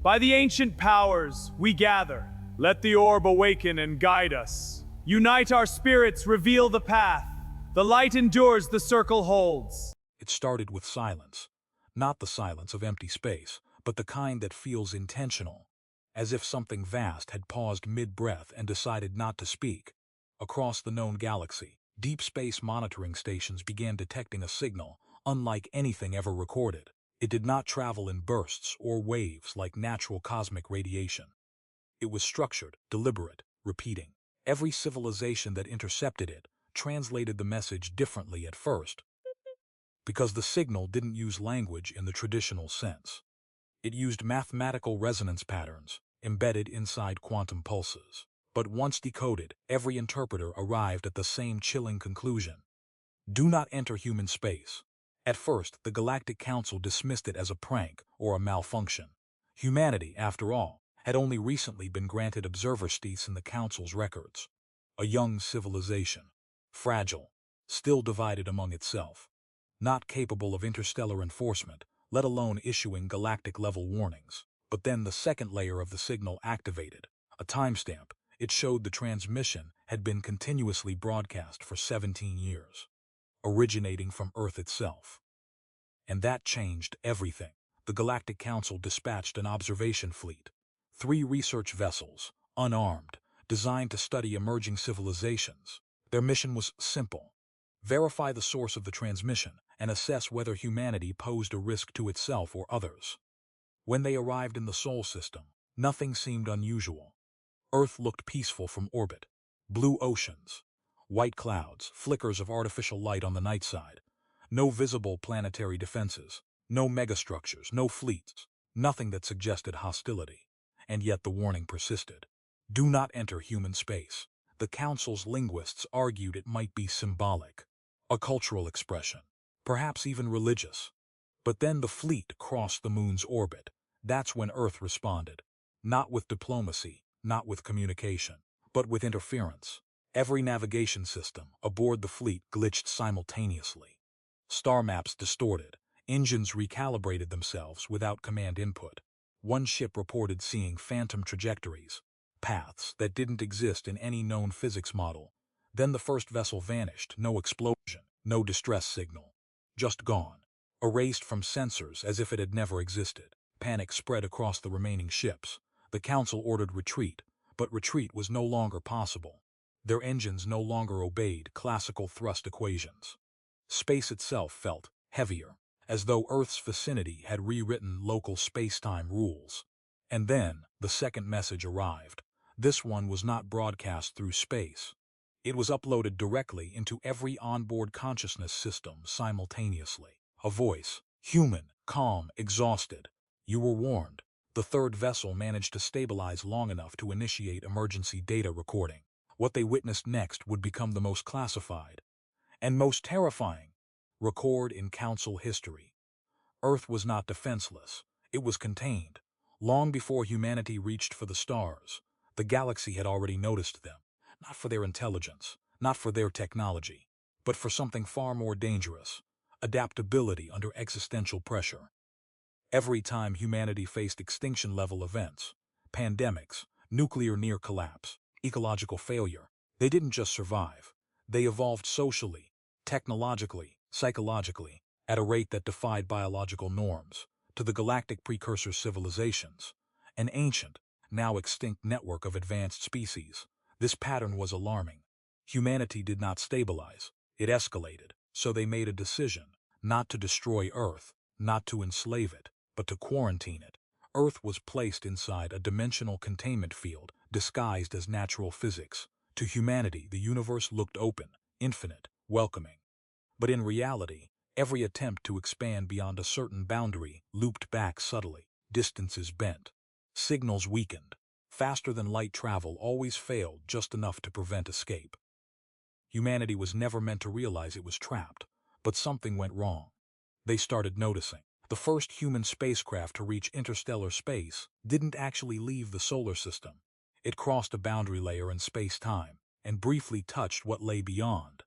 By the ancient powers, we gather. Let the orb awaken and guide us. Unite our spirits, reveal the path. The light endures, the circle holds. It started with silence. Not the silence of empty space, but the kind that feels intentional. As if something vast had paused mid-breath and decided not to speak. Across the known galaxy, deep space monitoring stations began detecting a signal, unlike anything ever recorded. It did not travel in bursts or waves like natural cosmic radiation. It was structured, deliberate, repeating. Every civilization that intercepted it translated the message differently at first, because the signal didn't use language in the traditional sense. It used mathematical resonance patterns embedded inside quantum pulses. But once decoded, every interpreter arrived at the same chilling conclusion. Do not enter human space. At first, the Galactic Council dismissed it as a prank or a malfunction. Humanity, after all, had only recently been granted observer status in the Council's records. A young civilization, fragile, still divided among itself, not capable of interstellar enforcement, let alone issuing galactic-level warnings. But then the second layer of the signal activated, a timestamp. It showed the transmission had been continuously broadcast for 17 years, originating from Earth itself. And that changed everything. The Galactic Council dispatched an observation fleet, 3 research vessels, unarmed, designed to study emerging civilizations. Their mission was simple: verify the source of the transmission and assess whether humanity posed a risk to itself or others. When they arrived in the Sol system, nothing seemed unusual. Earth looked peaceful from orbit. Blue oceans, white clouds, flickers of artificial light on the night side. No visible planetary defenses, no megastructures, no fleets, nothing that suggested hostility. And yet the warning persisted. Do not enter human space. The Council's linguists argued it might be symbolic, a cultural expression, perhaps even religious. But then the fleet crossed the moon's orbit. That's when Earth responded, not with diplomacy, not with communication, but with interference. Every navigation system aboard the fleet glitched simultaneously. Star maps distorted, engines recalibrated themselves without command input. One ship reported seeing phantom trajectories, paths that didn't exist in any known physics model. Then the first vessel vanished, no explosion, no distress signal. Just gone, erased from sensors as if it had never existed. Panic spread across the remaining ships. The Council ordered retreat, but retreat was no longer possible. Their engines no longer obeyed classical thrust equations. Space itself felt heavier, as though Earth's vicinity had rewritten local space-time rules. And then, the second message arrived. This one was not broadcast through space. It was uploaded directly into every onboard consciousness system simultaneously. A voice, human, calm, exhausted. You were warned. The third vessel managed to stabilize long enough to initiate emergency data recording. What they witnessed next would become the most classified and most terrifying record in Council history. Earth was not defenseless. It was contained. Long before humanity reached for the stars, the galaxy had already noticed them, not for their intelligence, not for their technology, but for something far more dangerous: adaptability under existential pressure. Every time humanity faced extinction-level events, pandemics, nuclear near-collapse, ecological failure, they didn't just survive. They evolved socially, technologically, psychologically, at a rate that defied biological norms. To the galactic precursor civilizations, an ancient, now extinct network of advanced species, this pattern was alarming. Humanity did not stabilize, it escalated. So they made a decision, not to destroy Earth, not to enslave it, but to quarantine it. Earth was placed inside a dimensional containment field disguised as natural physics. To humanity, the universe looked open, infinite, welcoming. But in reality, every attempt to expand beyond a certain boundary looped back subtly. Distances bent. Signals weakened. Faster-than-light travel always failed just enough to prevent escape. Humanity was never meant to realize it was trapped, but something went wrong. They started noticing. The first human spacecraft to reach interstellar space didn't actually leave the solar system. It crossed a boundary layer in space-time and briefly touched what lay beyond.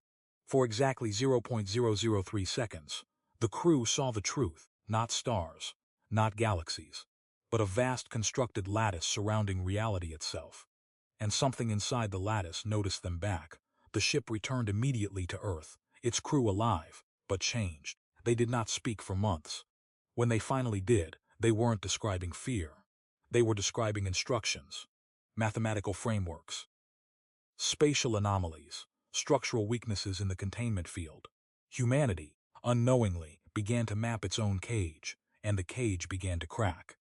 For exactly 0.003 seconds, the crew saw the truth: not stars, not galaxies, but a vast constructed lattice surrounding reality itself. And something inside the lattice noticed them back. The ship returned immediately to Earth, its crew alive, but changed. They did not speak for months. When they finally did, they weren't describing fear. They were describing instructions, mathematical frameworks, spatial anomalies, structural weaknesses in the containment field. Humanity, unknowingly, began to map its own cage, and the cage began to crack.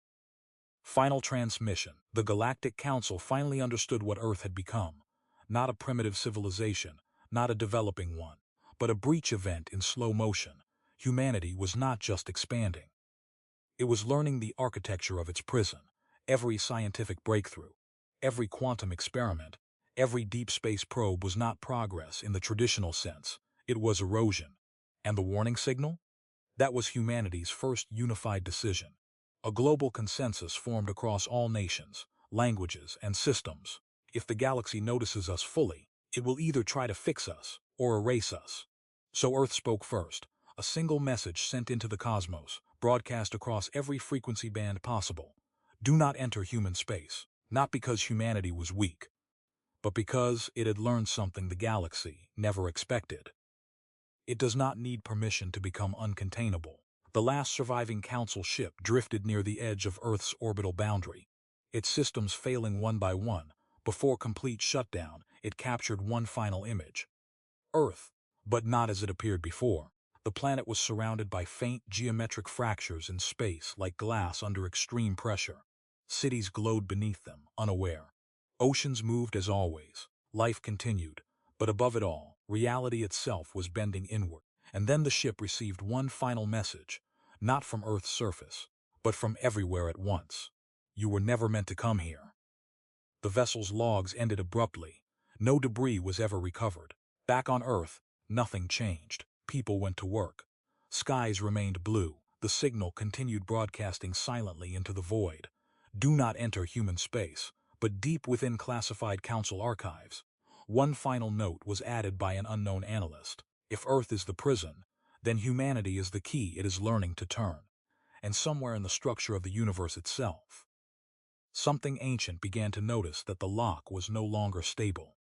Final transmission. The Galactic Council finally understood what Earth had become. Not a primitive civilization, not a developing one, but a breach event in slow motion. Humanity was not just expanding. It was learning the architecture of its prison. Every scientific breakthrough, every quantum experiment, every deep space probe was not progress in the traditional sense. It was erosion. And the warning signal? That was humanity's first unified decision. A global consensus formed across all nations, languages, and systems. If the galaxy notices us fully, it will either try to fix us or erase us. So Earth spoke first, a single message sent into the cosmos, broadcast across every frequency band possible. Do not enter human space, not because humanity was weak, but because it had learned something the galaxy never expected. It does not need permission to become uncontainable. The last surviving Council ship drifted near the edge of Earth's orbital boundary. Its systems failing one by one, before complete shutdown, it captured one final image. Earth, but not as it appeared before. The planet was surrounded by faint geometric fractures in space like glass under extreme pressure. Cities glowed beneath them, unaware. Oceans moved as always. Life continued. But above it all, reality itself was bending inward. And then the ship received one final message, not from Earth's surface, but from everywhere at once. You were never meant to come here. The vessel's logs ended abruptly. No debris was ever recovered. Back on Earth, nothing changed. People went to work. Skies remained blue. The signal continued broadcasting silently into the void. Do not enter human space, but deep within classified Council archives, one final note was added by an unknown analyst. If Earth is the prison, then humanity is the key it is learning to turn. And somewhere in the structure of the universe itself, something ancient began to notice that the lock was no longer stable.